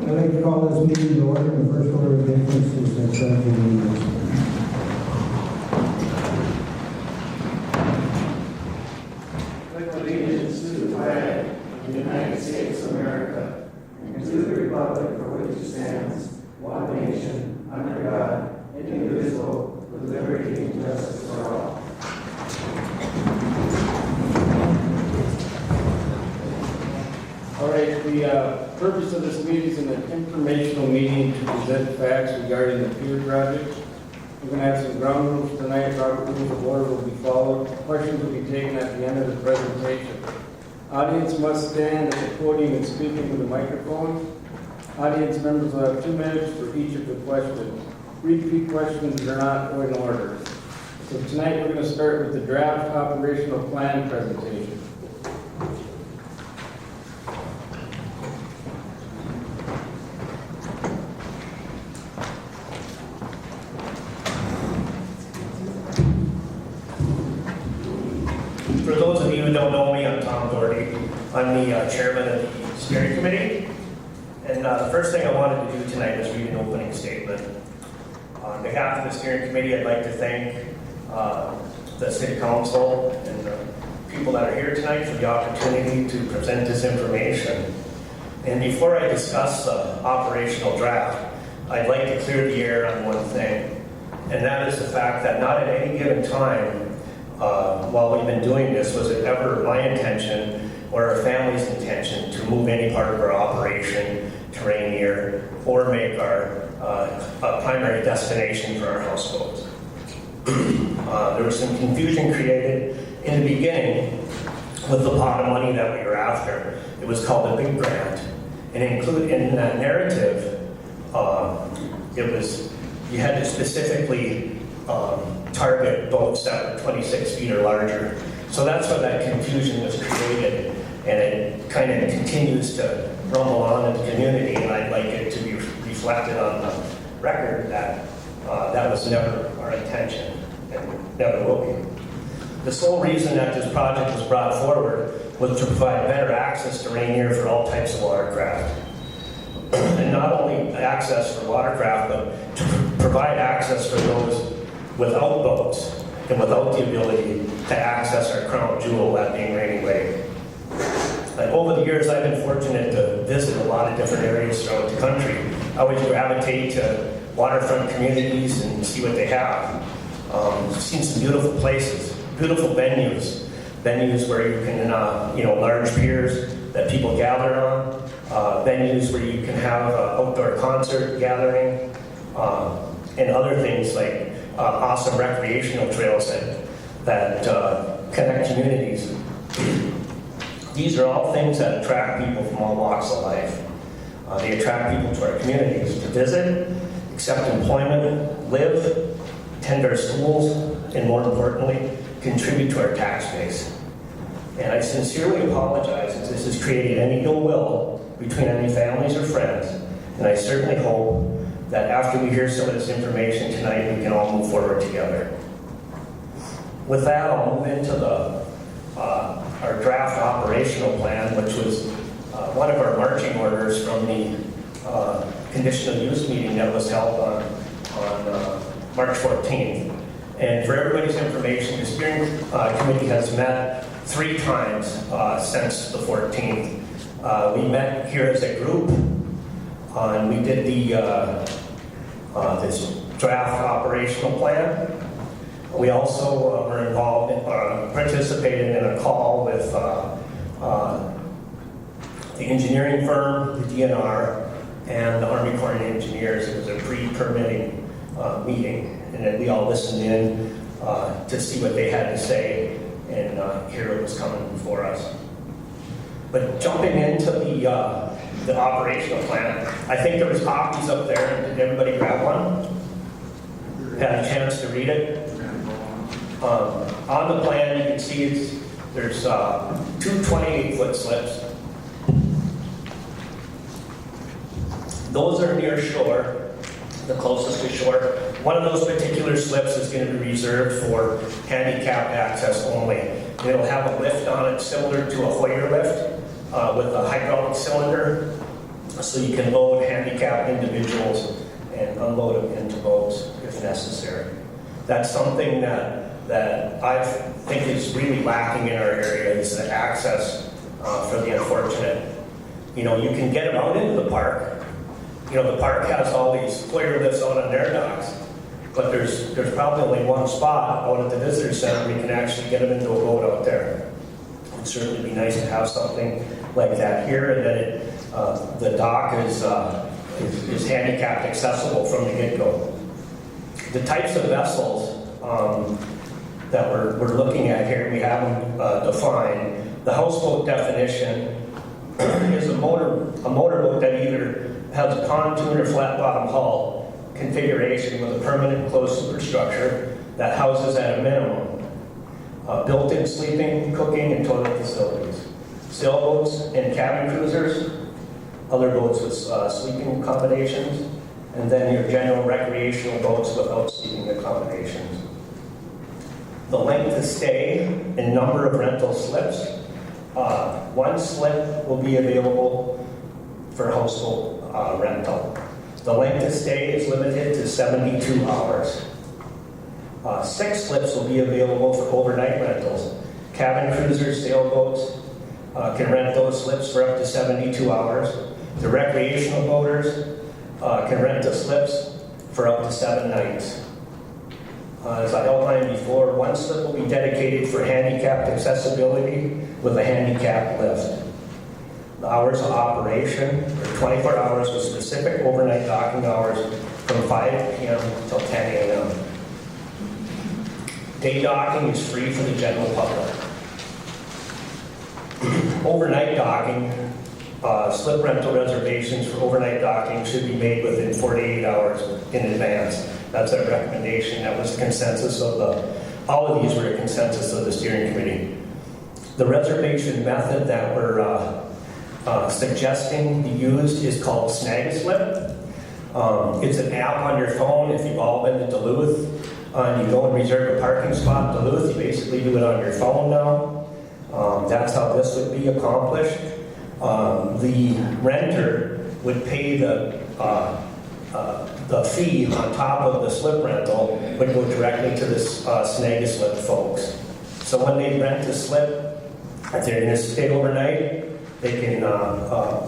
I'd like to call this meeting to order. The first order of business is accepting the minutes. Pledge allegiance to the flag of the United States of America and to the republic for which it stands, one nation, under God, indivisible, with liberty and justice for all. All right, the purpose of this meeting is an informational meeting to present facts regarding the Pier project. We're going to have some ground rules tonight. Robert rules of order will be followed. Questions will be taken at the end of the presentation. Audience must stand at the podium and speak into the microphone. Audience members will have 2 minutes for each of the questions. Repeat questions are not in order. So tonight we're going to start with the draft operational plan presentation. For those of you who don't know me, I'm Tom Doherty. I'm the chairman of the steering committee. And the first thing I wanted to do tonight is read an opening statement. On behalf of the steering committee, I'd like to thank the city council and the people that are here tonight for the opportunity to present this information. And before I discuss the operational draft, I'd like to clear the air on one thing. And that is the fact that not at any given time while we've been doing this was it ever my intention or our family's intention to move any part of our operation to Ranier or make our a primary destination for our houseboats. There was some confusion created in the beginning with the pot of money that we were after. It was called a big grant, and include in that narrative, it was you had to specifically target boats that were 26 feet or larger. So that's why that confusion was created, and it kind of continues to rumble on in the community, and I'd like it to be reflected on the record that that was never our intention, and never will be. The sole reason that this project was brought forward was to provide better access to Ranier for all types of watercraft. And not only access for watercraft, but to provide access for those without boats and without the ability to access our crown jewel, that being Rainy Lake. Over the years, I've been fortunate to visit a lot of different areas throughout the country. I always gravitate to waterfront communities and see what they have. I've seen some beautiful places, beautiful venues where you can, large piers that people gather on, venues where you can have outdoor concert gathering, and other things like awesome recreational trails that connect communities. These are all things that attract people from all walks of life. They attract people to our communities to visit, accept employment, live, attend our schools, and more importantly, contribute to our tax base. And I sincerely apologize if this has created any ill will between any families or friends, and I certainly hope that after we hear some of this information tonight, we can all move forward together. With that, I'll move into our draft operational plan, which was one of our marching orders from the conditional use meeting that was held on March 14th. And for everybody's information, the steering committee has met 3 times since the 14th. We met here as a group, and we did this draft operational plan. We also were involved in, participated in a call with the engineering firm, the DNR, and the Army Corps of Engineers. It was a pre-permitting meeting, and then we all listened in to see what they had to say and hear what was coming before us. But jumping into the operational plan, I think there was copies up there. Did everybody grab one? Had a chance to read it? On the plan, you can see there's 2 28-foot slips. Those are near shore, the closest to shore. One of those particular slips is going to be reserved for handicapped access only. And it'll have a lift on it similar to a Hoyer lift with a hydraulic cylinder. so you can load handicapped individuals and unload them into boats if necessary. That's something that I think is really lacking in our area, is the access for the unfortunate. You know, you can get them out into the park. You know, the park has all these clear lifts out on their docks, but there's probably only one spot out at the visitor center where you can actually get them into a boat out there. It would certainly be nice to have something like that here, and that the dock is handicapped accessible from the get-go. The types of vessels that we're looking at here, we have them defined. The houseboat definition is a motorboat that either has a pontoon or flat bottom hull configuration with a permanent closed superstructure that houses at a minimum built-in sleeping, cooking, and toilet facilities. Sailboats and cabin cruisers, other boats with sleeping accommodations, and then your general recreational boats without sleeping accommodations. The length of stay and number of rental slips. One slip will be available for houseboat rental. The length of stay is limited to 72 hours. 6 slips will be available for overnight rentals. Cabin cruisers, sailboats can rent those slips for up to 72 hours. The recreational boaters can rent the slips for up to 7 nights. As I outlined before, one slip will be dedicated for handicapped accessibility with a handicapped lift. The hours of operation are 24 hours with specific overnight docking hours from 5 p.m. till 10 a.m. Day docking is free for the general public. Overnight docking, slip rental reservations for overnight docking should be made within 48 hours in advance. That's our recommendation. That was the consensus of all of these were a consensus of the steering committee. The reservation method that we're suggesting be used is called Snag-a-Slip. It's an app on your phone. If you've all been to Duluth and you go and reserve a parking spot in Duluth, you basically do it on your phone now. That's how this would be accomplished. The renter would pay the fee on top of the slip rental would go directly to the Snag-a-Slip folks. So when they rent a slip, if they're going to stay overnight, they can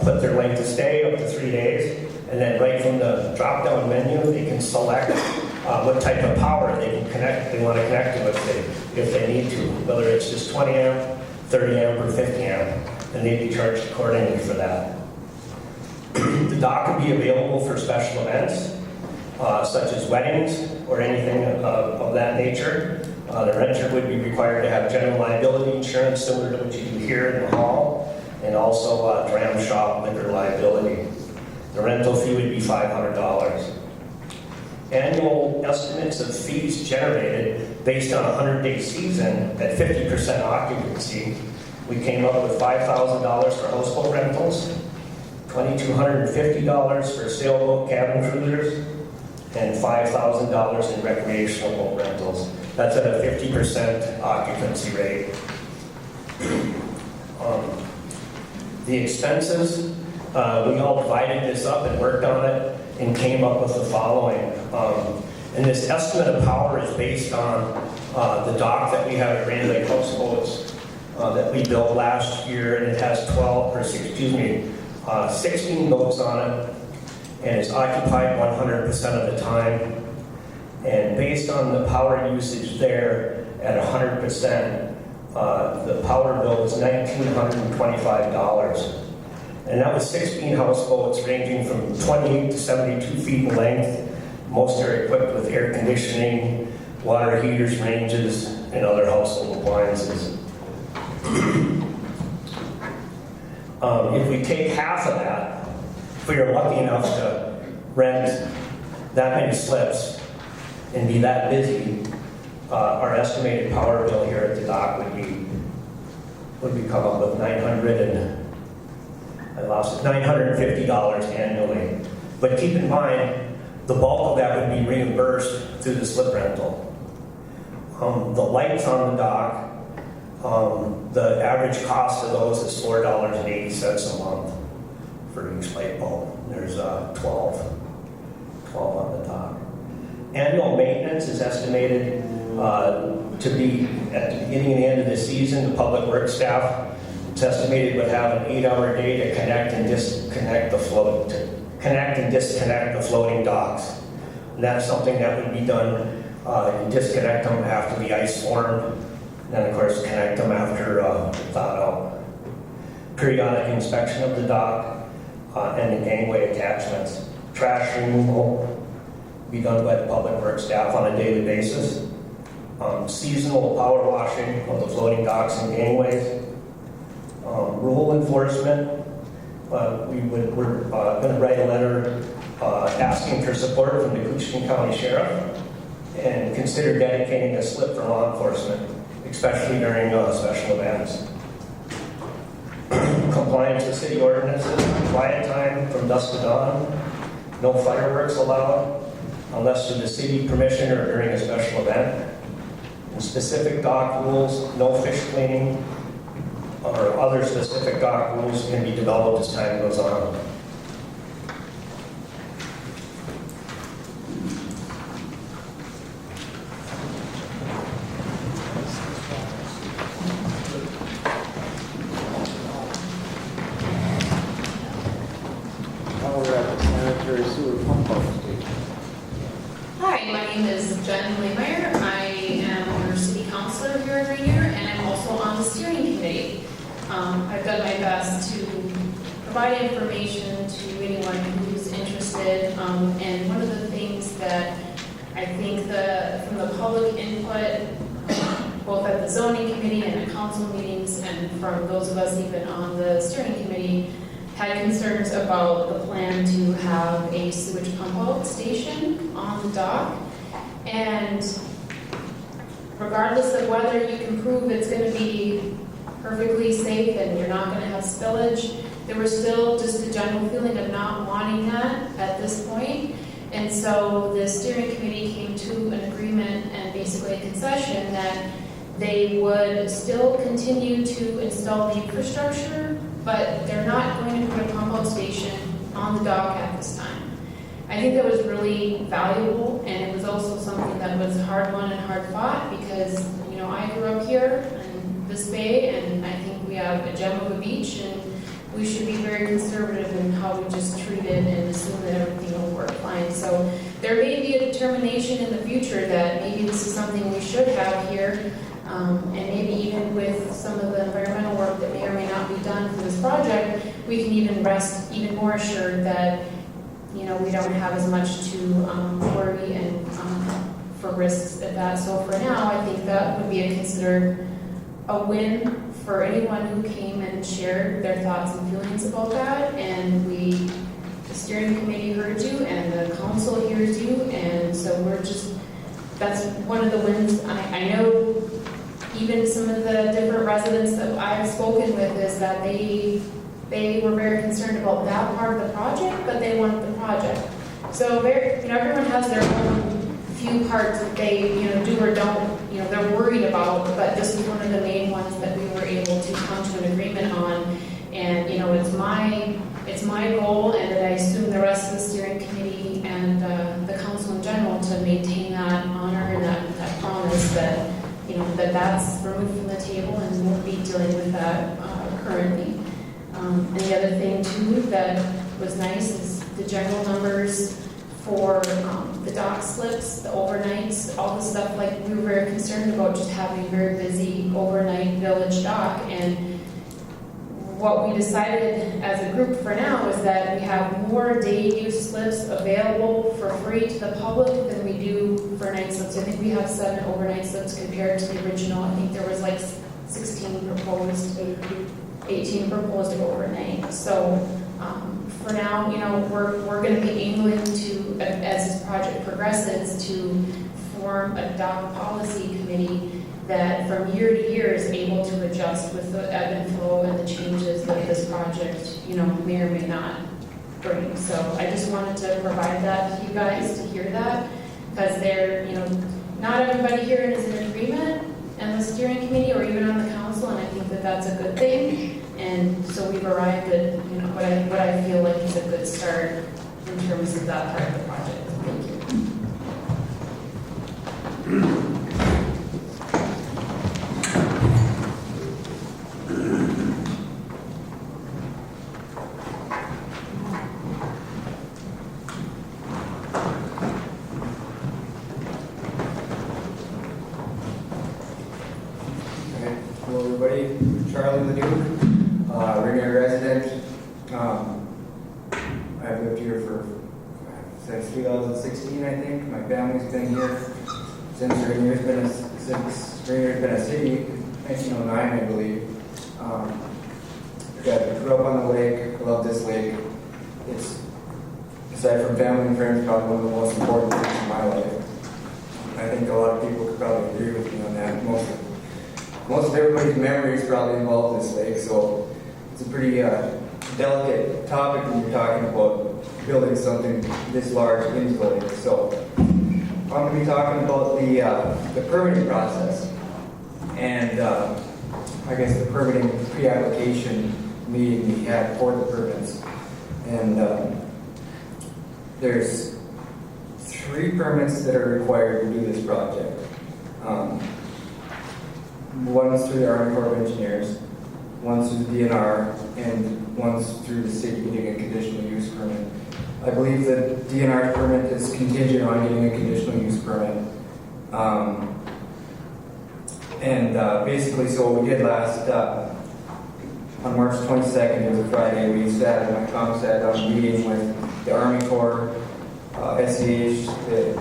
put their length of stay up to 3 days, and then right from the drop-down menu, they can select what type of power they can connect. They want to connect to if they need to, whether it's just 20 amp, 30 amp, or 50 amp, and they'd be charged accordingly for that. The dock would be available for special events, such as weddings or anything of that nature. The renter would be required to have general liability insurance similar to what you do here in the hall, and also dram shop liquor liability. The rental fee would be $500. Annual estimates of fees generated based on a 100-day season at 50% occupancy. We came up with $5,000 for houseboat rentals, $2,250 for sailboat cabin cruisers, and $5,000 in recreational boat rentals. That's at a 50% occupancy rate. The expenses, we all divided this up and worked on it and came up with the following. And this estimate of power is based on the dock that we have at Rainy Lake Houseboats that we built last year, and it has 16 boats on it, and it's occupied 100% of the time. And based on the power usage there at 100%, the power bill was $1,925. And that was 16 houseboats ranging from 28 to 72 feet in length. Most are equipped with air conditioning, water heaters, ranges, and other household appliances. If we take half of that, if we are lucky enough to rent that many slips and be that busy, our estimated power bill here at the dock would come up with $950 annually. But keep in mind, the bulk of that would be reimbursed through the slip rental. The lights on the dock, the average cost of those is $4.80 a month. for each light bulb. There's 12 on the top. Annual maintenance is estimated to be at the beginning and end of the season. The public works staff, it's estimated, would have an 8-hour day to connect and disconnect the floating docks. And that's something that would be done. You disconnect them after the ice storm, and then of course connect them after thawed out. Periodic inspection of the dock and the gangway attachments. Trash removal be done by the public works staff on a daily basis. Seasonal power washing of the floating docks and gangways. Rule enforcement. We're going to write a letter asking for support from the Couchiching County Sheriff and consider dedicating a slip for law enforcement, especially during special events. Compliance with city ordinances, quiet time from dusk to dawn, no fireworks allowed unless with the city permission or during a special event. And specific dock rules, no fish cleaning, or other specific dock rules can be developed as time goes on. Now we're at the sanitary sewer pump out station. Hi, my name is Jen Lehmeyer. I am your city councilor here in Ranier, and I'm also on the steering committee. I've done my best to provide information to anyone who's interested, and one of the things that I think from the public input, both at the zoning committee and at council meetings, and from those of us even on the steering committee, had concerns about the plan to have a sewage pump out station on the dock. And regardless of whether you can prove it's going to be perfectly safe and you're not going to have spillage, there was still just a general feeling of not wanting that at this point. And so the steering committee came to an agreement and basically a concession that they would still continue to install the infrastructure, but they're not going to put a pump out station on the dock at this time. I think that was really valuable, and it was also something that was hard won and hard fought because, you know, I grew up here in this bay, and I think we have a gem of a beach, and we should be very conservative in how we just treat it and assume that everything will work fine. So there may be a determination in the future that maybe this is something we should have here, and maybe even with some of the environmental work that may or may not be done for this project, we can even rest even more assured that, you know, we don't have as much to worry and for risks at that. So for now, I think that would be considered a win for anyone who came and shared their thoughts and feelings about that. And the steering committee heard you, and the council hears you, and so that's one of the wins. I know even some of the different residents that I've spoken with is that they were very concerned about that part of the project, but they wanted the project. So everyone has their own few parts that they do or don't, they're worried about, but this is one of the main ones that we were able to come to an agreement on. And it's my goal, and that I assume the rest of the steering committee and the council in general to maintain that honor and that promise that that's removed from the table, and we won't be dealing with that currently. And the other thing too that was nice is the general numbers for the dock slips, the overnights, all the stuff. Like, we were very concerned about just having a very busy overnight village dock, and what we decided as a group for now is that we have more day use slips available for free to the public than we do for night slips. I think we have 7 overnight slips compared to the original. I think there was like 16 proposed, 18 proposed overnight. So for now, we're going to be aiming to, as this project progresses, to form a dock policy committee that from year to year is able to adjust with the ebb and flow and the changes that this project, may or may not bring. So I just wanted to provide that to you guys to hear that, because not everybody here is in agreement in the steering committee or even on the council, and I think that that's a good thing. And so we've arrived at, what I feel like is a good start in terms of that part of the project. Thank you. Okay, hello everybody, Charlie Leduc, Ranier resident. I've lived here since 2016, I think. My family's been here since Ranier's been a city, 1909, I believe. Grew up on the lake, I love this lake. It's, aside from family and friends, probably one of the most important things in my life. I think a lot of people could probably agree with me on that. Most of everybody's memories probably involve this lake, so it's a pretty delicate topic when you're talking about building something this large into the lake. So I'm going to be talking about the permitting process and I guess the permitting pre-application meeting we had for the permits. And there's 3 permits that are required to do this project. One's through the Army Corps of Engineers, one's through the DNR, and one's through the state getting a conditional use permit. I believe the DNR permit is contingent on getting a conditional use permit. Basically, so what we did last, on March 22nd, it was a Friday, we sat in my ComSat on a meeting with the Army Corps, SEH, the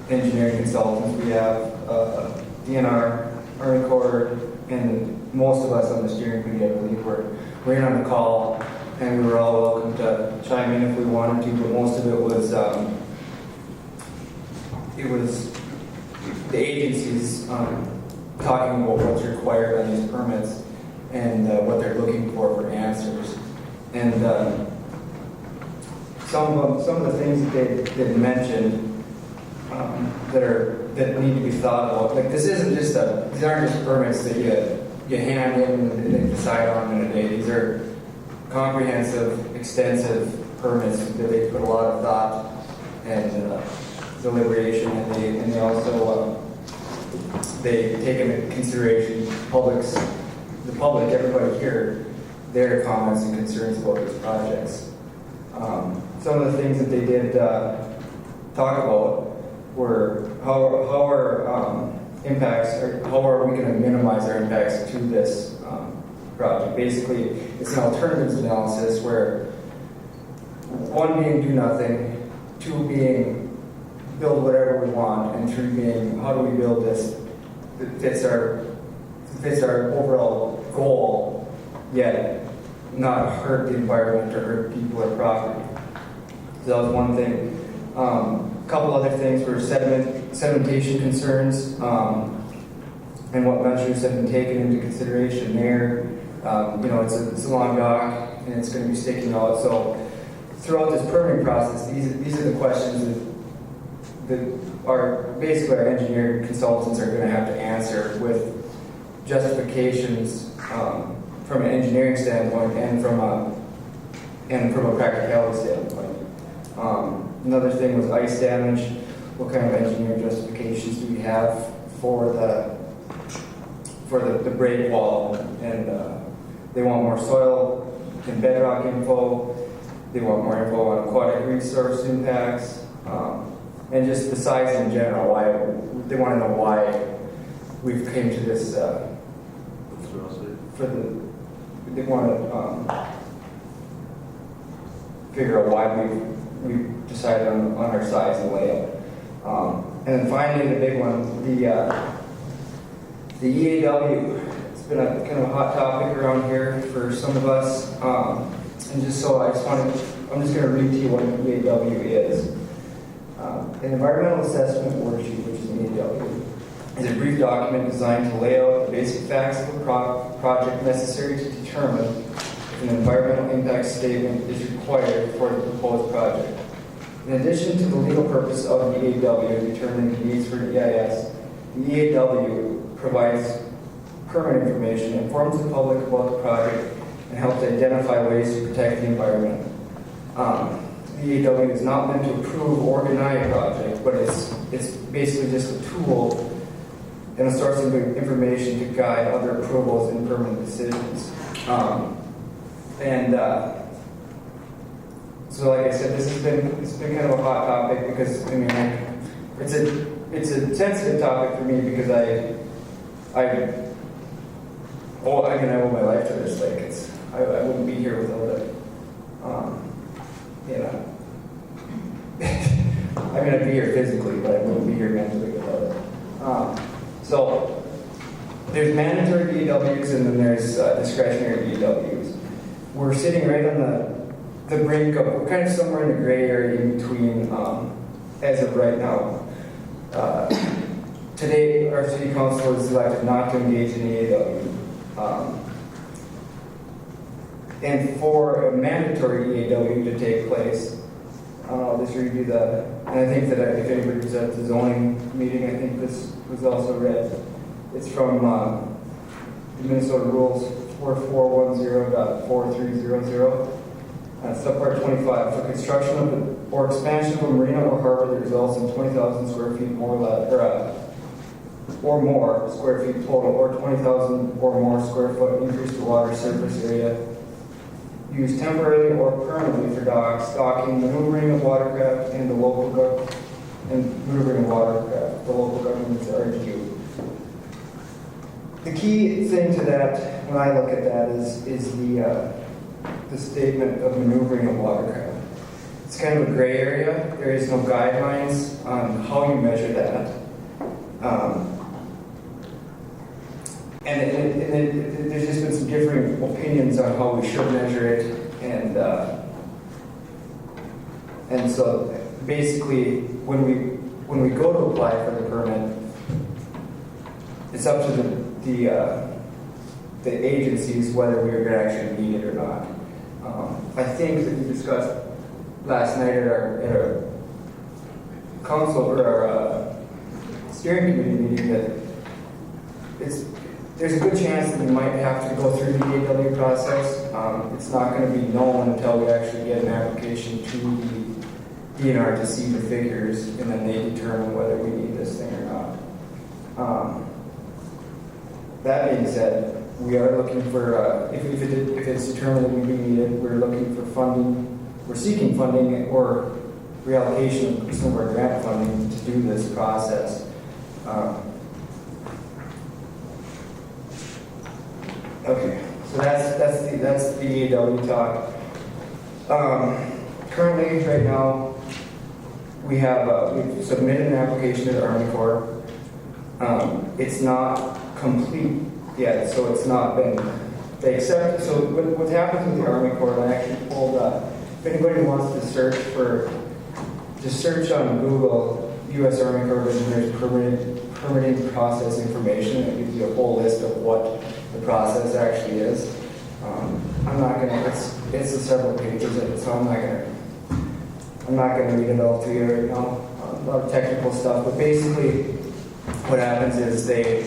engineering consultants we have, DNR, Army Corps, and most of us on the steering committee, I believe, were in on the call, and we were all welcome to chime in if we wanted to, but most of it was the agencies talking about what's required on these permits and what they're looking for answers. And some of the things that they mentioned that need to be thought about. Like these aren't just permits that you hand in and they decide on in a day. These are comprehensive, extensive permits that they put a lot of thought and deliberation, and they also they take into consideration the public, everybody here, their comments and concerns about these projects. Some of the things that they did talk about were how our impacts, or how are we going to minimize our impacts to this project. Basically, it's an alternatives analysis where 1 being do nothing, 2 being build whatever we want, and 3 being how do we build this that fits our overall goal, yet not hurt the environment or hurt people or property. So that was one thing. A couple other things were sedimentation concerns and what measures have been taken into consideration there. It's a long dock and it's going to be sticking out. So throughout this permitting process, these are the questions that our engineering consultants are going to have to answer with justifications from an engineering standpoint and from a practicality standpoint. Another thing was ice damage. What kind of engineering justifications do we have for the break wall? And they want more soil and bedrock info. They want more info on aquatic resource impacts, and just the size in general. Why they want to know why we've came to this. They want to figure out why we've decided on our size and layout. And then finally, the big one, the EAW. It's been a kind of a hot topic around here for some of us. And I'm just going to read to you what an EAW is. An environmental assessment worksheet, which is an EAW, is a brief document designed to lay out the basic facts of a project necessary to determine if an environmental impact statement is required for the proposed project. In addition to the legal purpose of the EAW determining the needs for the EIS, the EAW provides permit information, informs the public about the project, and helps identify ways to protect the environment. The EAW is not meant to approve or deny a project, but it's basically just a tool and a source of information to guide other approvals and permanent decisions. So like I said, it's been kind of a hot topic because, I mean, it's a sensitive topic for me because I owe my life to this. Like, I wouldn't be here without it. I mean, I'd be here physically, but I wouldn't be here mentally without it. So there's mandatory DAWs and then there's discretionary DAWs. We're sitting right on the brink of, we're kind of somewhere in the gray area in between as of right now. Today, our city council has elected not to engage in EAW. And for a mandatory EAW to take place, I'll just review that. And I think that if anybody was at the zoning meeting, I think this was also read. It's from the Minnesota Rules 4410.4300. Subpart 25. For construction of or expansion of a marina or harbor that results in 20,000 square feet or more square feet total, or 20,000 or more square foot increase to water surface area, used temporarily or permanently for docks, docking, maneuvering of watercraft, and the local government's RGU. The key thing to that, when I look at that, is the statement of maneuvering of watercraft. It's kind of a gray area. There is no guidelines on how you measure that. And there's just been some differing opinions on how we should measure it, and so basically, when we go to apply for the permit, it's up to the agencies whether we are going to actually need it or not. I think that we discussed last night at our council or our steering committee meeting that there's a good chance that we might have to go through the EAW process. It's not going to be known until we actually get an application to the DNR to see the figures, and then they determine whether we need this thing or not. That being said, we are looking for, if it's determined that we do need it, we're looking for funding, we're seeking funding or reallocation of some of our grant funding to do this process. Okay, so that's the EAW talk. Currently, right now, we've submitted an application to the Army Corps. It's not complete yet, so it's not been. They accept. So what happens with the Army Corps? I actually pulled. If anybody wants to search on Google U.S. Army Corps of Engineers permitting process information. It gives you a whole list of what the process actually is. I'm not gonna. It's several pages of it, so I'm not gonna read it all to you right now. A lot of technical stuff, but basically, what happens is they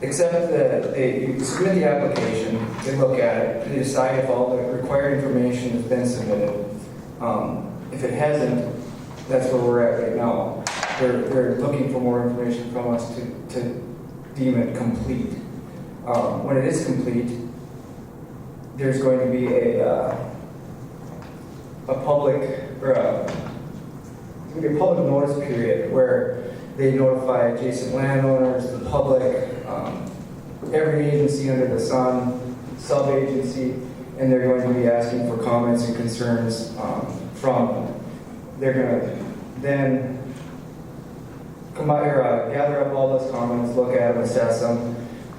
accept you submit the application, they look at it, they decide if all the required information has been submitted. If it hasn't, that's where we're at right now. They're looking for more information from us to deem it complete. When it is complete, there's going to be a public notice period where they notify adjacent landowners, the public, every agency under the sun, sub-agency, and they're going to be asking for comments and concerns from them. They're going to then gather up all those comments, look at them, assess them,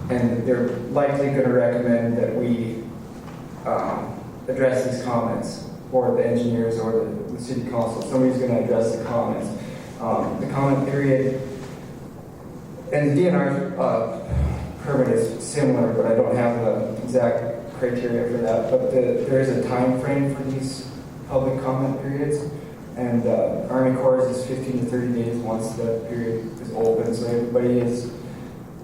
and they're likely going to recommend that we address these comments, or the engineers or the city council. Somebody's going to address the comments. The comment period, and the DNR permit is similar, but I don't have the exact criteria for that. But there is a time frame for these public comment periods, and Army Corps is 15 to 30 days once the period is open, so everybody is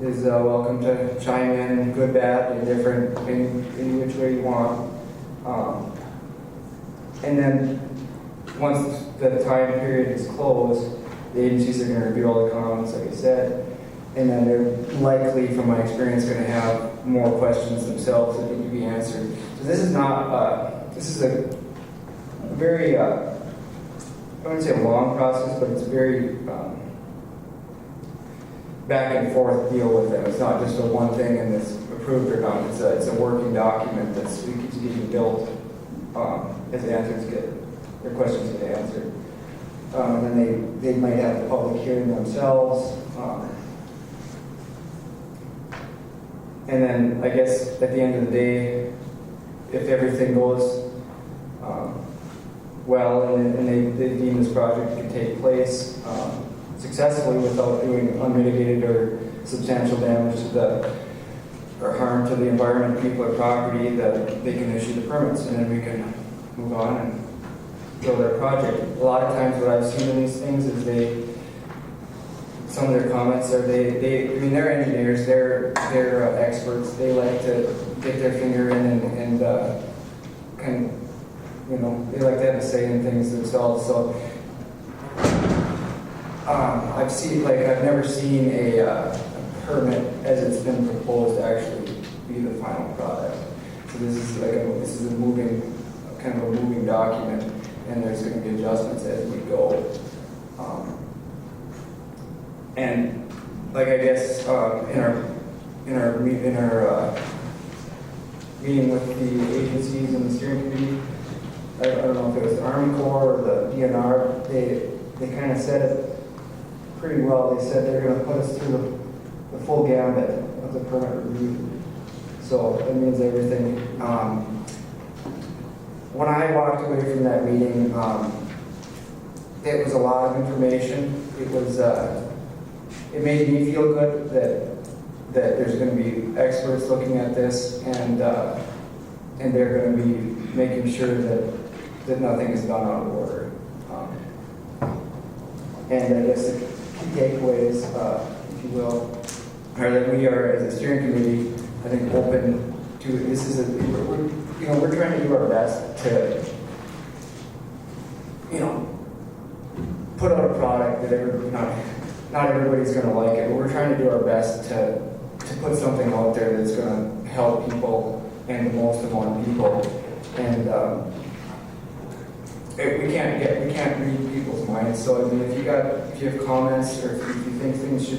is welcome to chime in, good, bad, indifferent, any which way you want. And then once the time period is closed, the agencies are going to review all the comments, like I said, and then they're likely, from my experience, going to have more questions themselves that need to be answered. So this is not, this is a very, I wouldn't say a long process, but it's a very back and forth deal with them. It's not just a one thing and it's approved or not. It's a working document that keeps getting built as answers get, their questions get answered. And then they might have a public hearing themselves. And then I guess at the end of the day, if everything goes well and they deem this project can take place successfully without doing unmitigated or substantial damage to or harm to the environment, people, or property, that they can issue the permits and then we can move on and build their project. A lot of times what I've seen in these things is some of their comments are I mean, they're engineers, they're experts, they like to get their finger in and kind of, you know, they like to have a say in things themselves. So I've never seen a permit as it's been proposed actually be the final product. So this is a kind of a moving document, and there's going to be adjustments as we go. And like I guess in our meeting with the agencies and the steering committee, I don't know if it was the Army Corps or the DNR, they kind of said it pretty well. They said they're going to put us through the full gambit of the permit review. So that means everything. When I walked away from that meeting, it was a lot of information. It made me feel good that there's going to be experts looking at this, and they're going to be making sure that nothing is done out of order. And I guess the key takeaways, if you will, are that we are, as a steering committee, I think, open to this. We're trying to do our best to, put out a product that not everybody's going to like it, but we're trying to do our best to put something out there that's going to help people and the most amount of people. And we can't read people's minds. So I mean, if you have comments, or if you think things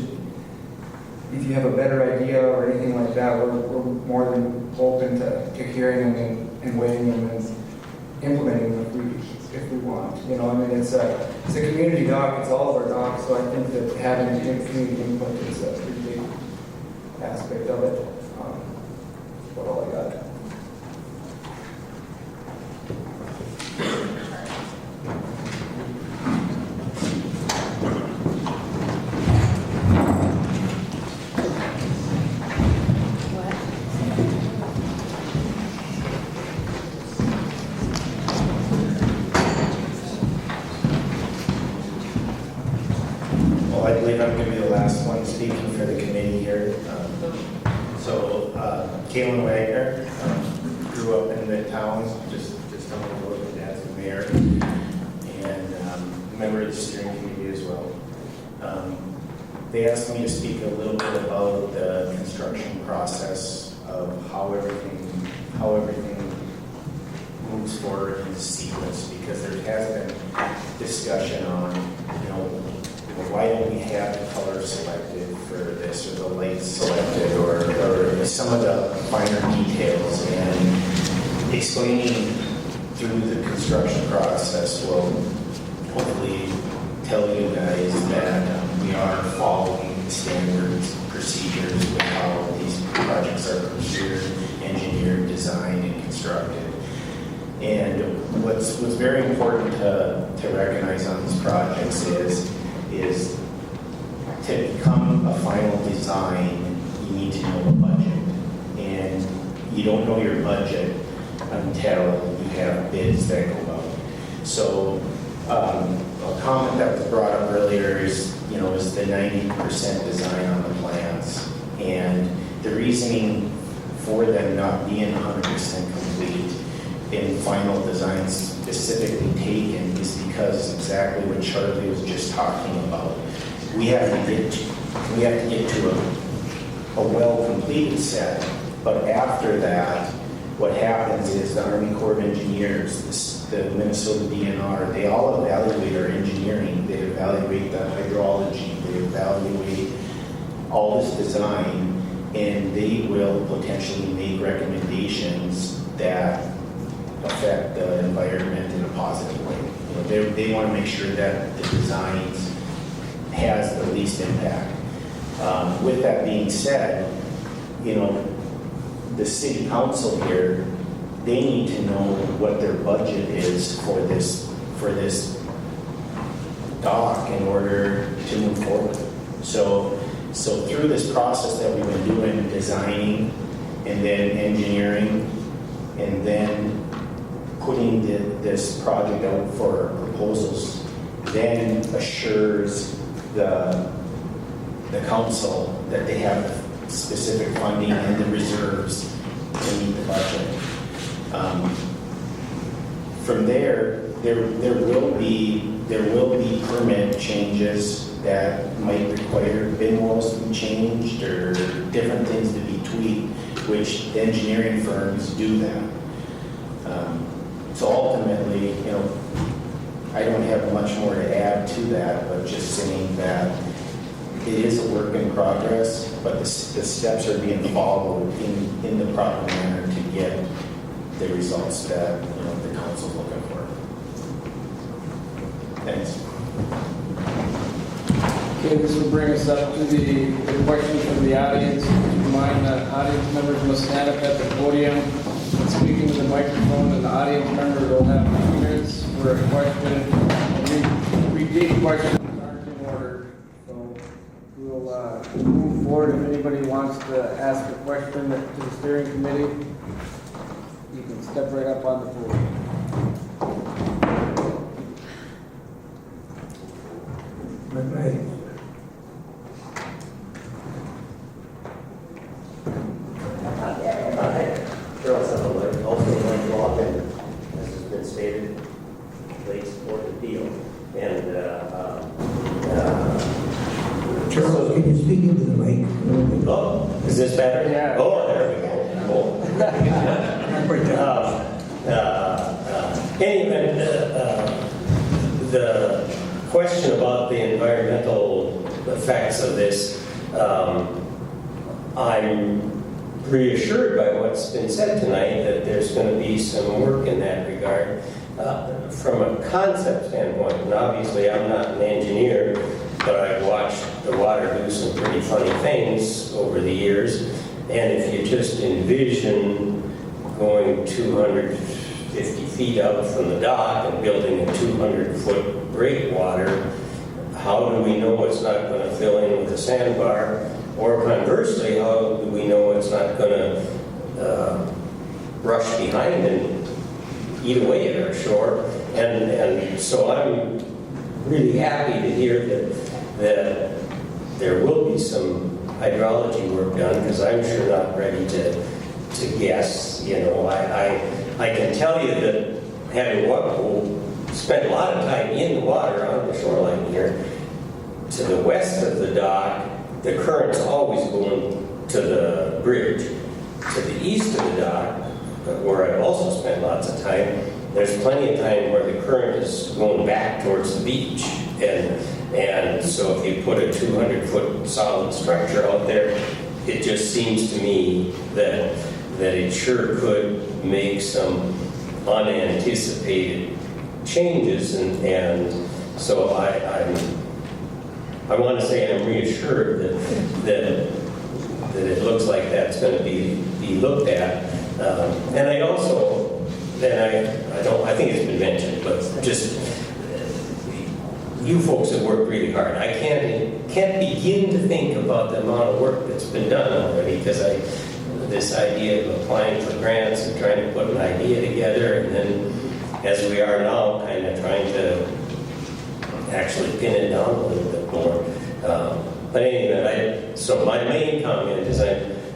if you have a better idea or anything like that, we're more than open to hearing them and weighing them and implementing them if we want. I mean, it's a community doc. It's all of our docs. So I think that having community input is a pretty big aspect of it. That's all I got. I believe I'm going to be the last one speaking for the committee here. Kalen Wagner, grew up in the town, just down the road. My dad's the mayor, and a member of the steering committee as well. They asked me to speak a little bit about the construction process of how everything moves forward in sequence, because there has been discussion on, why don't we have the color selected for this, or the lights selected, or some of the finer details, and explaining through the construction process will hopefully tell you guys that we are following the standards, procedures with how these projects are procured, engineered, designed, and constructed. And what's very important to recognize on these projects is to become a final design, you need to know a budget. And you don't know your budget until you have bids that go out. So a comment that was brought up earlier is the 90% design on the plans. the reasoning for them not being 100% complete in final designs specifically taken is because exactly what Charlie was just talking about. We have to get to a well-completed set, but after that, what happens is the Army Corps of Engineers, the Minnesota DNR, they all evaluate our engineering, they evaluate the hydrology, they evaluate all this design, and they will potentially make recommendations that affect the environment in a positive way. You know, they want to make sure that the design has the least impact. With that being said, you know, the city council here, they need to know what their budget is for this dock in order to move forward. So through this process that we've been doing, designing and then engineering and then putting this project out for proposals, then assures the council that they have specific funding and the reserves to meet the budget. From there will be permit changes that might require bin walls to be changed or different things to be tweaked, which the engineering firms do that. So ultimately, you know, I don't have much more to add to that, but just saying that it is a work in progress, but the steps are being followed in the proper manner to get the results that, you know, the council's looking for. Thanks. Okay, this will bring us up to the questions from the audience. Keep in mind that audience members must stand up at the podium and speak into the microphone, and the audience member will have 2 minutes for a question. Repeat questions aren't in order, so we'll move forward. If anybody wants to ask a question to the steering committee, you can step right up on the podium. Right. Also, like law, and as has been stated, they support the deal. And Charles, can you speak into the mic? oh, is this better? Yeah. Oh, there we go. Cool. Anyway, the question about the environmental effects of this, I'm reassured by what's been said tonight that there's going to be some work in that regard. From a concept standpoint, and obviously I'm not an engineer, but I've watched the water do some pretty funny things over the years. And if you just envision going 250 feet out from the dock and building a 200-foot breakwater, how do we know it's not going to fill in with a sandbar? Or conversely, how do we know it's not going to rush behind and eat away at our shore? And so I'm really happy to hear that there will be some hydrology work done, because I'm sure not ready to guess. You know, I can tell you that having spent a lot of time in the water on the shoreline here, to the west of the dock, the current's always going to the bridge. To the east of the dock, where I've also spent lots of time, there's plenty of time where the current is going back towards the beach. And so if you put a 200-foot solid structure out there, it just seems to me that it sure could make some unanticipated changes. And so I want to say I'm reassured that it looks like that's going to be looked at. And I also, I think it's been mentioned, but just you folks have worked really hard. I can't begin to think about the amount of work that's been done already, because this idea of applying for grants and trying to put an idea together, and then as we are now, kind of trying to actually pin it down a little bit more. But anyway, so my main comment is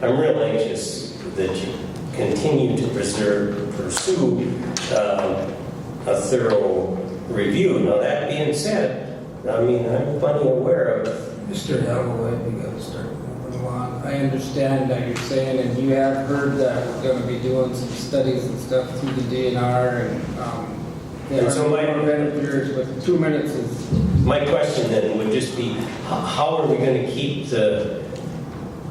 I'm real anxious that you continue to pursue a thorough review. Now, that being said, I mean, I'm plenty aware of. Mr. Hellaway, we gotta start moving along. I understand that you're saying, and you have heard that we're gonna be doing some studies and stuff through the DNR and, And so my- Piers, but 2 minutes is, My question then would just be, how are we going to keep the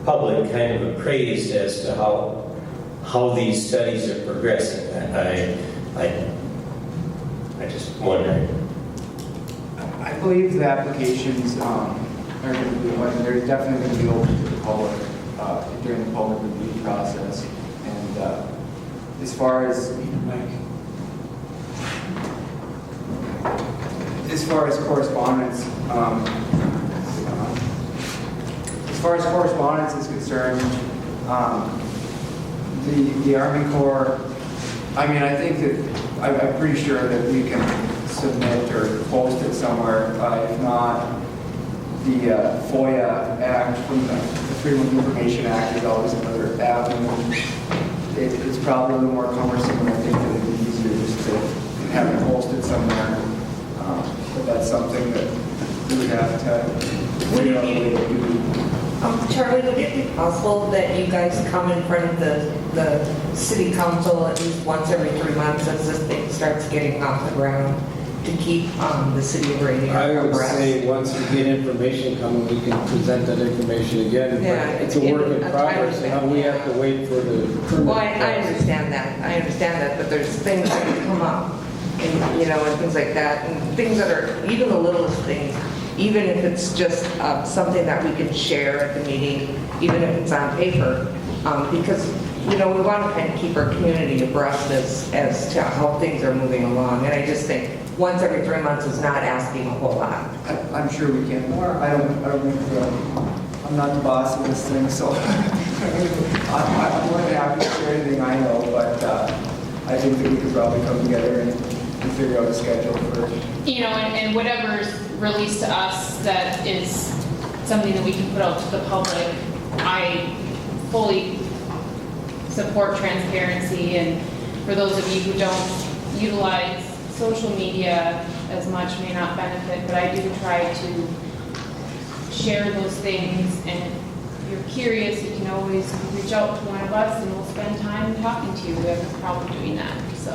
public kind of appraised as to how these studies are progressing? I just wonder. I believe the applications are going to be, they're definitely going to be open to the public during the public review process. And as far as correspondence, is concerned, the Army Corps, I mean, I think that I'm pretty sure that we can submit or post it somewhere. If not, the FOIA Act from the Freedom of Information Act is always another avenue. It's probably a little more cumbersome, and I think that it'd be easier just to have it posted somewhere. But that's something that we would have to figure out a way to do. Charlie, would it be possible that you guys come in front of the city council at least once every 3 months as this thing starts getting off the ground to keep the city of Ranier I would abreast? say once we get information coming, we can present that information again. But Yeah, it's a work in progress, and now we have to wait for the permit. Well, I understand that, but there's things that can come up, and, you know, and things like that, and things that are, even the littlest things, even if it's just something that we can share at the meeting, even if it's on paper, because, you know, we want to kind of keep our community abreast as to how things are moving along, and I just think once every 3 months is not asking a whole lot. I'm sure we can. I don't think, I'm not the boss of this thing, so I'm more than happy to share anything I know, but I think that we could probably come together and figure out a schedule for. You know, and whatever's released to us that is something that we can put out to the public, I fully support transparency, and for those of you who don't utilize social media as much may not benefit, but I do try to share those things, and if you're curious, you can always reach out to one of us and we'll spend time talking to you. We have no problem doing that, so.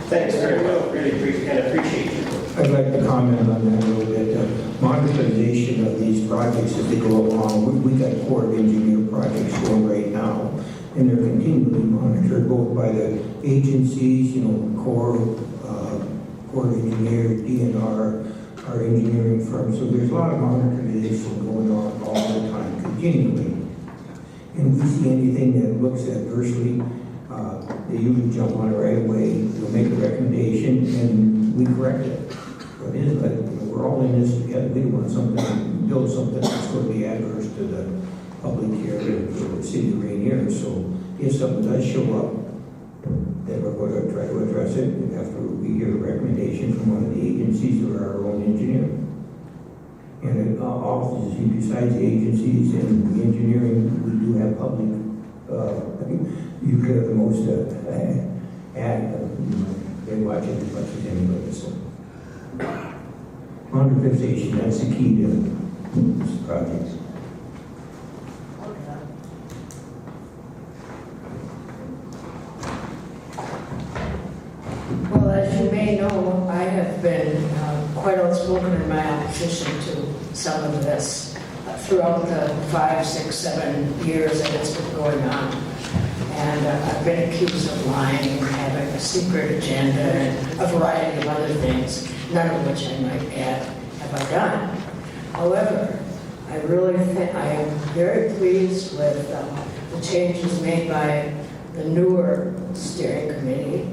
Thanks very much, really appreciate you. I'd like to comment on that a little bit. Monetization of these projects as they go along. We got Corps of Engineer projects going right now, and they're continually monitored both by the agencies, you know, Corps of Engineer, DNR, our engineering firm. So there's a lot of monetization going on all the time, continually. And if we see anything that looks adversely, they usually jump on it right away. They'll make a recommendation, and we correct it. But it is like, you know, we're all in this together. We don't want something, build something that's going to be adverse to the public here in the city of Ranier. So if something does show up, then we're going to try to address it after we hear a recommendation from one of the agencies or our own engineer. And offices, besides the agencies and the engineering, we do have public. You could have the most they watch it as much as anybody. So monetization, that's the key to this project. Well, as you may know, I have been quite outspoken in my opposition to some of this throughout the 5, 6, 7 years that it's been going on. And I've been accused of lying and having a secret agenda and a variety of other things, none of which I might add have I done. However, I really think I am very pleased with the changes made by the newer steering committee,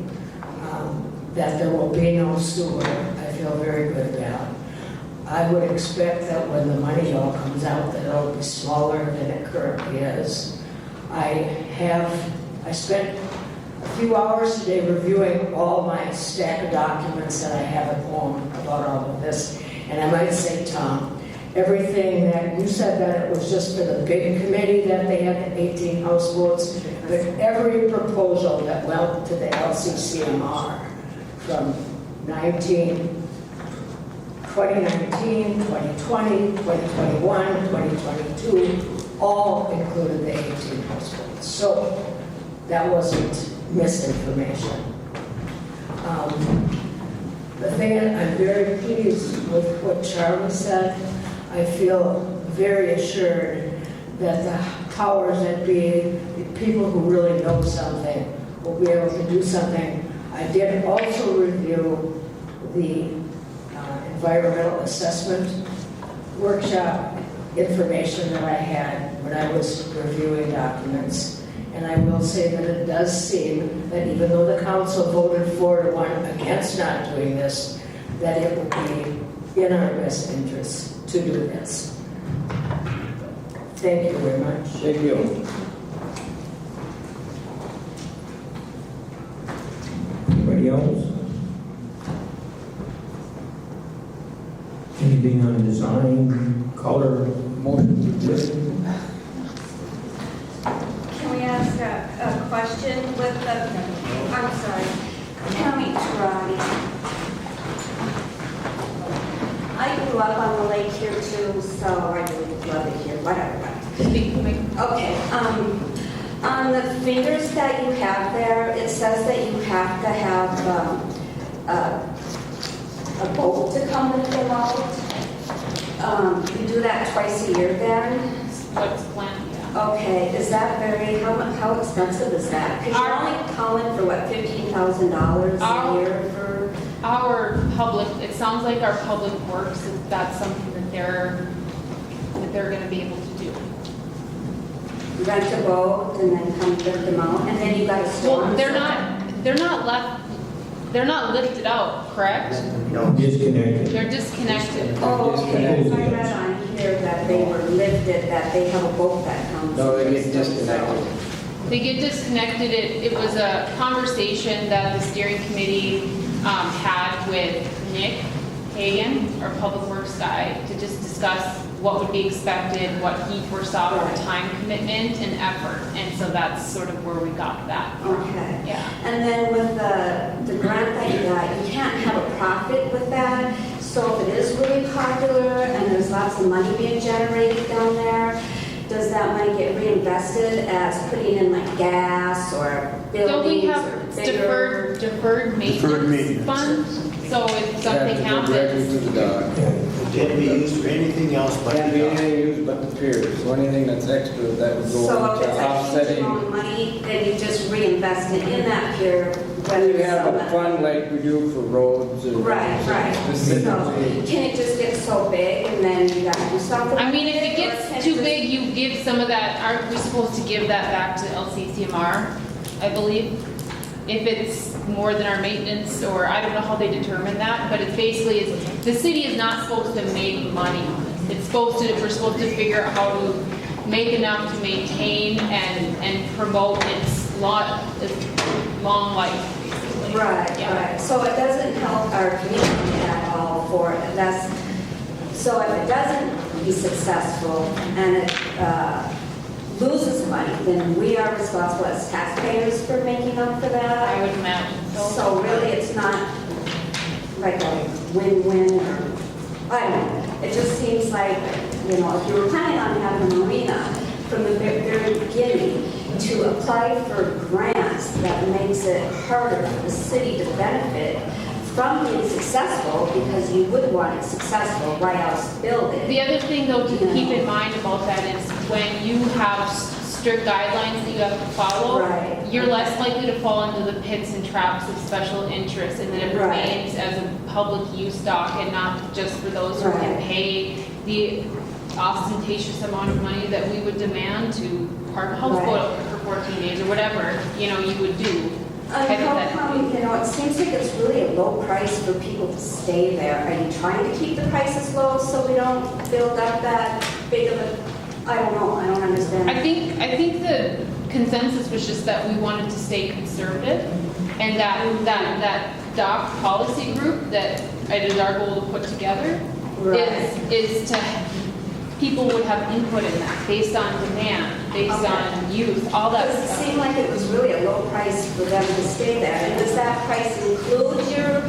that there will be no sewer. I feel very good about. I would expect that when the money all comes out, that it'll be smaller than it currently is. I spent a few hours today reviewing all my stack of documents that I have at home about all of this. And I might say, Tom, everything that, you said that it was just for the big committee that they had the 18 houseboats, but every proposal that went to the LCCMR from 2019, 2020, 2021, 2022, all included the 18 houseboats. So that wasn't misinformation. The thing, I'm very pleased with what Charlie said. I feel very assured that the powers that be, the people who really know something, will be able to do something. I did also review the environmental assessment workshop information that I had when I was reviewing documents. And I will say that it does seem that even though the council voted 4-1 against not doing this, that it would be in our best interest to do this. Thank you very much. Thank you. Anybody else? Anything on design, color? Motion to adjourn. Can we ask a question with the, I'm sorry, County Karate? I grew up on the lake here too, so I really love it here, whatever. Okay, on the fingers that you have there, it says that you have to have a boat to come and fill out. You do that twice a year then? What's planned, yeah. Okay, is that how expensive is that? Because you're only calling for what, $15,000 a year for? Our public, it sounds like our public works, if that's something that they're gonna be able to do. Rent a boat and then come lift them out, and then you got to store Well, them? they're not lifted out, correct? No, disconnected. They're disconnected. Oh, okay, I read on here that they were lifted, that they have a boat that comes. No, they get disconnected. They get disconnected. It was a conversation that the steering committee had with Nick Hagan, our public works guy, to just discuss what would be expected, what he foresaw for time commitment and effort. And so that's sort of where we got that from. Okay. Yeah. And then with the grant that you got, you can't have a profit with that. So if it is really popular and there's lots of money being generated down there, does that money get reinvested as putting in like gas or So we buildings or have bigger? deferred maintenance fund. So if something Directly to happens, the dog. It can't be used for anything else but Can't be the dog. anything used but the pier. So anything that's extra that would go So if into it's a huge offsetting. amount of money, then you just reinvest it in that pier. whether We it's have a some- fund like we do for roads and. Right, right. So Specifically. can it just get so big and then you gotta do something? I mean, if with it or gets can too just- big, you give some of that, aren't we supposed to give that back to LCCMR, I believe? If it's more than our maintenance, or I don't know how they determine that, but it's basically, the city is not supposed to make money on it. It's supposed to, we're supposed to figure out how to make enough to maintain and promote its long life, basically. Right, Yeah. right. So it doesn't help our community at all for, that's, so if it doesn't be successful and it loses money, then we are responsible as taxpayers for making up for I that. would imagine so. So really, it's not like a win-win or, I don't know. It just seems like, you know, if you were planning on having a marina from the very beginning, to apply for grants that makes it harder for the city to benefit from being successful, because you would want it successful, why else build it? The other thing, though, to keep in mind about that is when you have strict guidelines that you have to follow, Right. you're less likely to fall into the pits and traps of special interest, and that it Right. remains as a public use dock and not just for those who can Right. pay the ostentatious amount of money that we would demand to park a houseboat up there for 14 days or whatever, you know, you would do. How come, you know, it seems like it's really a low price for people to stay there. Are you trying to keep the prices low so we don't build up that big of a, I don't know, I don't understand. I think the consensus was just that we wanted to stay conservative, and that dock policy group that it is our goal to put together Right. is to people would have input in that, based on demand, based Okay. on youth, all that Does it stuff. seem like it was really a low price for them to stay there? And does that price include your,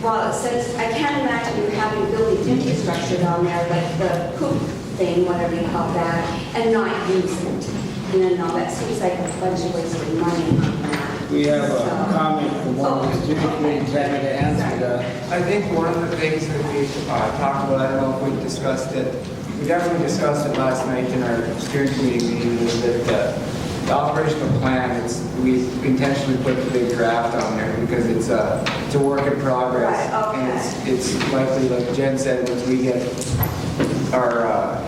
well, it says, I can't imagine you having building infrastructure down there, like the coop thing, whatever you call that, and not use it. You know, that seems like a bunch of wasted money on that. We have a So- comment from one of the student committees ready to answer that. I think one of the things that we talked about, I don't know if we discussed it, we definitely discussed it last night in our steering committee meeting, is that the operational plan, we intentionally put the big draft on there because it's a work in progress. Right, okay. And it's likely, like Jen said, once we get our,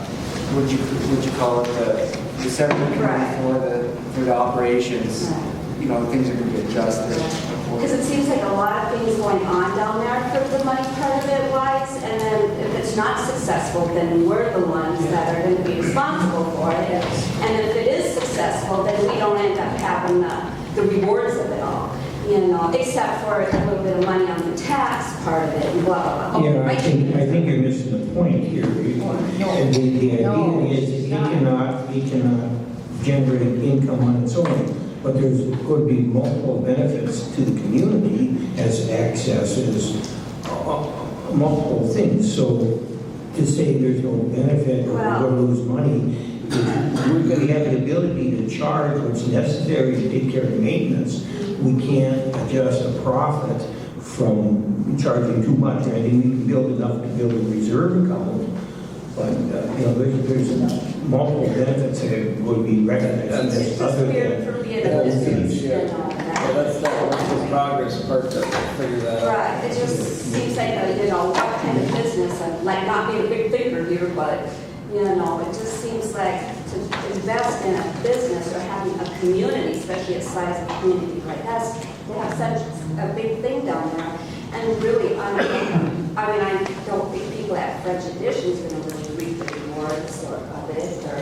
would you call it, the assembly Right. committee for the operations, Right. you know, things are going to be adjusted. Because it seems like a lot of things going on down there for the money part of it wise, and then if it's not successful, then we're the ones that are going to be responsible for it. And if it is successful, then we don't end up having the rewards of it all, you know, except for a little bit of money on the tax part of it, and blah, blah, blah. Yeah, I think you're missing the point here. And the idea is that we cannot generate income on its own, but there's going to be multiple benefits to the community as access is multiple things. So to say there's no benefit or we're going to lose money, we're going to have the ability to charge what's necessary to take care of maintenance. We can't adjust a profit from charging too much. I think we can build enough to build a reserve account, but you know, there's multiple benefits that would be recognized. It's just other weird than for being a business, you know, Yeah, that's that work in progress part to figure that out. Right, it just seems like, you know, what kind of business, and like not being a big thinker here, but, you know, it just seems like to invest in a business or having a community, especially a size of community like us, to have such a big thing down there. And really, I don't think people at French Edition is going to really reap the rewards of it, or,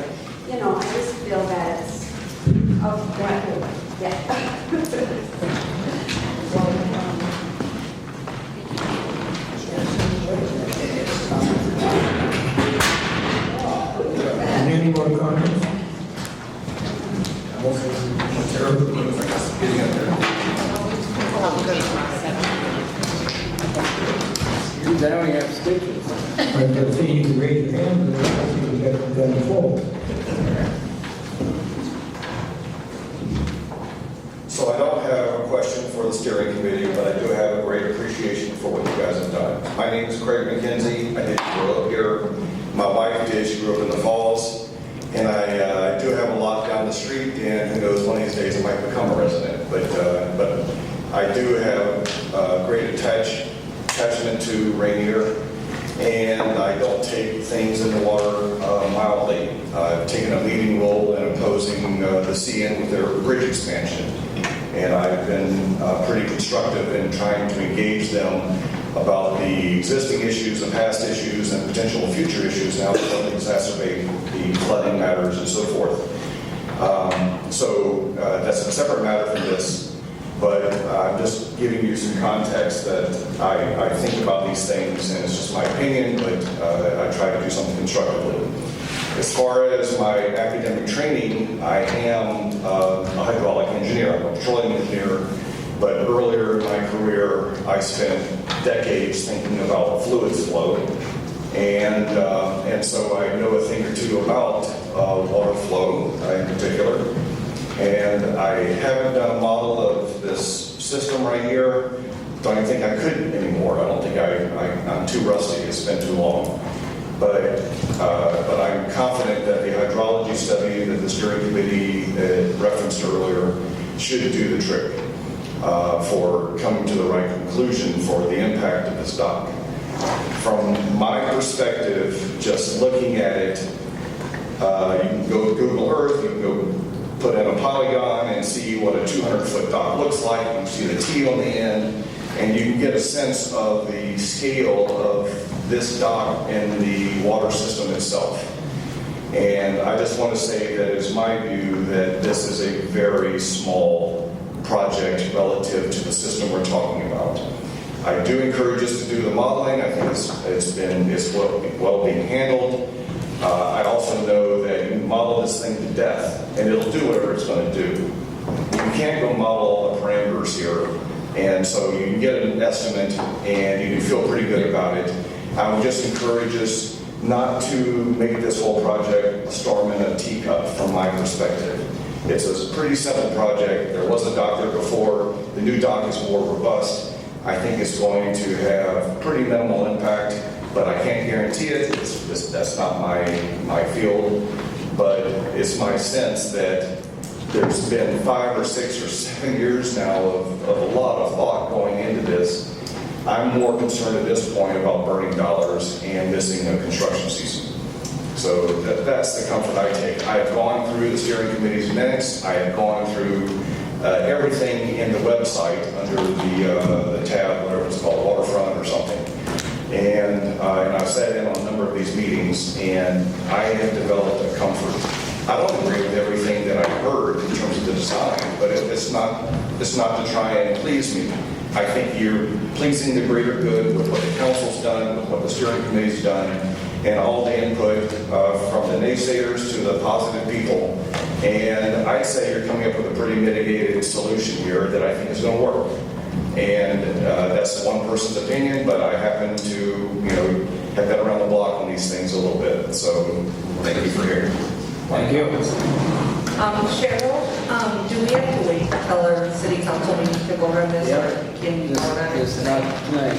you know, I just feel that it's, oh, Any more comments? Dude, I only have stitches. I'm going to say you can raise your hand, and then you get the full. So I don't have a question for the steering committee, but I do have a great appreciation for what you guys have done. My name is Craig McKenzie. I did grow up here. My wife did. She grew up in the Falls. And I do have a lot down the street, and who knows, one of these days I might become a resident. But I do have great attachment to Ranier, and I don't take things in the water mildly. I've taken a leading role in opposing the CN with their bridge expansion. And I've been pretty constructive in trying to engage them about the existing issues, the past issues, and potential future issues now that will exacerbate the flooding matters and so forth. So that's a separate matter from this, but I'm just giving you some context that I think about these things, and it's just my opinion, but I try to do something constructively. As far as my academic training, I am a hydraulic engineer. I'm a petroleum engineer, but earlier in my career, I spent decades thinking about fluids flow, and so I know a thing or two about water flow in particular. And I haven't done a model of this system right here. Don't even think I could anymore. I don't think I'm too rusty. It's been too long. But I'm confident that the hydrology study that the steering committee referenced earlier should do the trick for coming to the right conclusion for the impact of this dock. From my perspective, just looking at it, you can go to Google Earth, you can go put in a polygon and see what a 200-foot dock looks like. You can see the T on the end, and you can get a sense of the scale of this dock and the water system itself. And I just want to say that it's my view that this is a very small project relative to the system we're talking about. I do encourage us to do the modeling. I think it's well being handled. I also know that you model this thing to death, and it'll do whatever it's going to do. You can't go model all the parameters here, and so you can get an estimate, and you can feel pretty good about it. I would just encourage us not to make this whole project a storm in a teacup from my perspective. It's a pretty simple project. There was a dock there before. The new dock is more robust. I think it's going to have pretty minimal impact, but I can't guarantee it. That's not my field. But it's my sense that there's been 5 or 6 or 7 years now of a lot of thought going into this. I'm more concerned at this point about burning dollars and missing a construction season. So that's the comfort I take. I have gone through the steering committee's minutes. I have gone through everything in the website under the tab, whatever it's called, waterfront or something. And I've sat in on a number of these meetings, and I have developed a comfort. I don't agree with everything that I've heard in terms of the design, but it's not to try and please me. I think you're pleasing the greater good with what the council's done, with what the steering committee's done, and all the input from the naysayers to the positive people. And I'd say you're coming up with a pretty mitigated solution here that I think is going to work. And that's one person's opinion, but I happen to, have been around the block on these things a little bit. So thank you for hearing. Thank you. Cheryl, do we have to wait until our city council meeting to go over this, or can you vote on It's it? not tonight.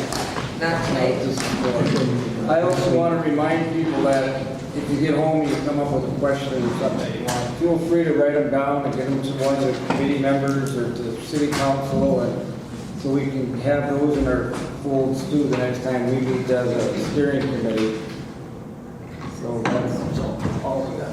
Not tonight. Just before. I also want to remind people that if you get home and you come up with a question or something that you want, feel free to write them down and give them to one of the committee members or to the city council, and so we can have those in our folds too the next time we meet as a steering committee. So that's all we got.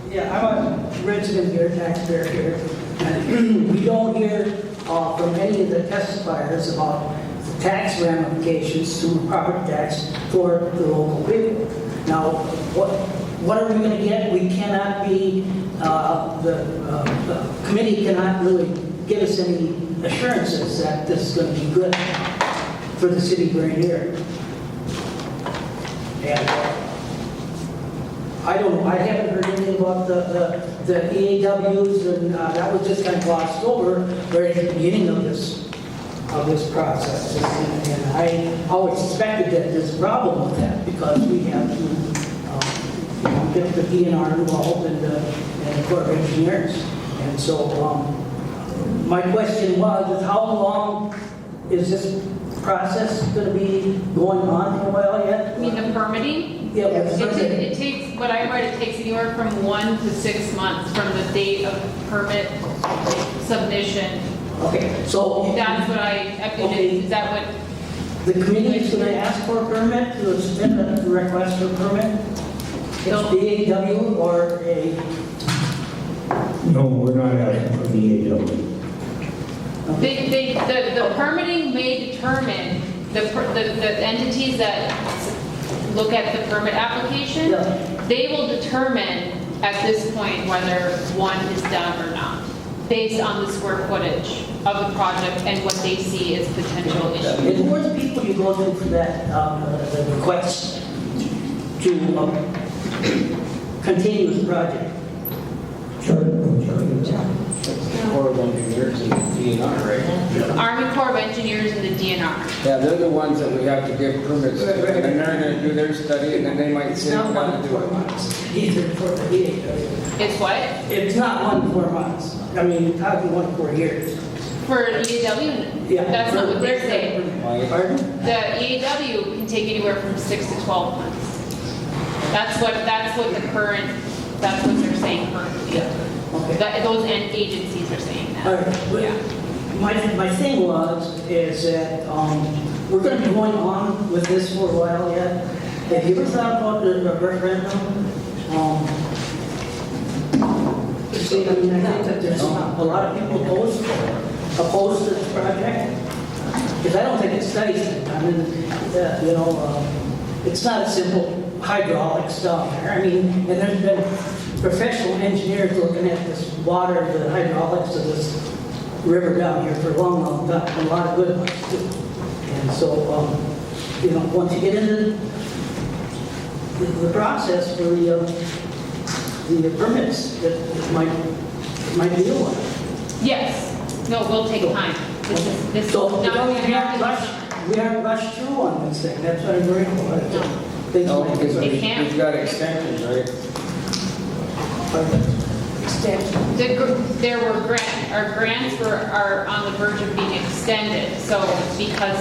Yeah, I'm a resident here, taxpayer here, and we don't hear from any of the testifiers about the tax ramifications to property tax for the local people. Now, what are we going to get? We cannot be, the committee cannot really give us any assurances that this is going to be good for the city of Ranier. And I don't know, I haven't heard anything about the EAWs, and that was just kind of glossed over right at the beginning of this process. And I always suspected that there's a problem with that, because we have to get the DNR involved and the Corps of Engineers. And so my question was, how long is this process going to be going on for a while yet? I mean, the permitting? Yeah, It takes, what I read, it takes anywhere from 1 to 6 months from the date of permit submission. Okay, so That's what is that what? the committee is going to ask for a permit, to submit a request for a permit? It's BAW or a... No, we're not asking for the AW. The permitting may determine, the entities that look at the permit application, they will determine at this point whether one is done or not, based on the square footage of the project and what they see as potential issues. And who are the people you go to for that, the request to continue the project? Corps of Engineers and DNR, right? Army Corps of Engineers and the DNR. Yeah, they're the ones that we have to give permits to, and then they're going to do their study, and then they might It's say, not we got to do 4 it. months, either for the EAW. It's what? It's not 1 to 4 months. I mean, it's probably 1 to 4 years. For EAW? Yeah. That's not what they're saying. Pardon? The EAW can take anywhere from 6 to 12 months. That's what that's what they're saying currently. Yeah. Okay. Those agencies are saying that. All right, but Yeah. my thing is that we're going to be going on with this for a while yet. Have you ever thought about the referendum? See, I mean, I think that there's a lot of people opposed to this project, because I don't think it studies it. I mean, it's not a simple hydraulics down there. I mean, and there's been professional engineers looking at this water, the hydraulics of this river down here for a long time, a lot of good ones too. And so you know, once you get into the process for the permits, it might be a while. Yes, no, we'll take time. This is So, not we gonna haven't rushed through on this thing, that's what I'm worried about. Things No, might because get- They can't. we've got extensions, right? There were our grants are on the verge of being extended, so because,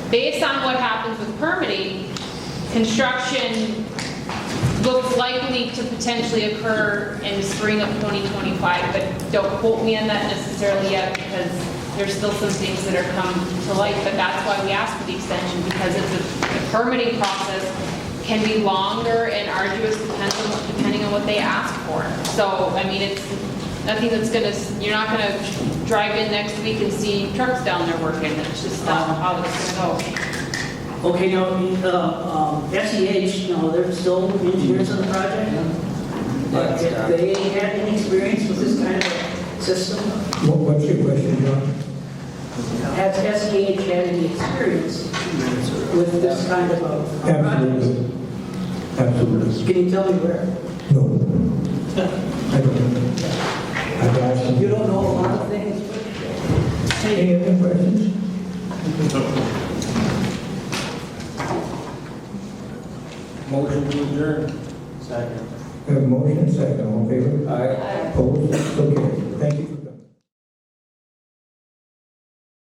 based on what happens with permitting, construction looks likely to potentially occur in the spring of 2025, but don't quote me on that necessarily yet, because there's still some things that are come to light, but that's why we asked for the extension, because the permitting process can be longer and arduous depending on what they ask for. So, I mean, it's nothing that's gonna, you're not gonna drive in next week and see trucks down there working. It's just not how it's gonna go. Okay, now, SEH, you know, they're still engineers on the project? Have they had any experience with this kind of a system? What's your question, John? Has SEH had any experience with this kind of a project? Absolutely. Absolutely. Can you tell me where? No. I don't know. I've asked them. You don't know a lot of things, but Any other questions? Motion to adjourn. Second. We have a motion, second, all in favor? Aye. Opposed? So carried. Thank you.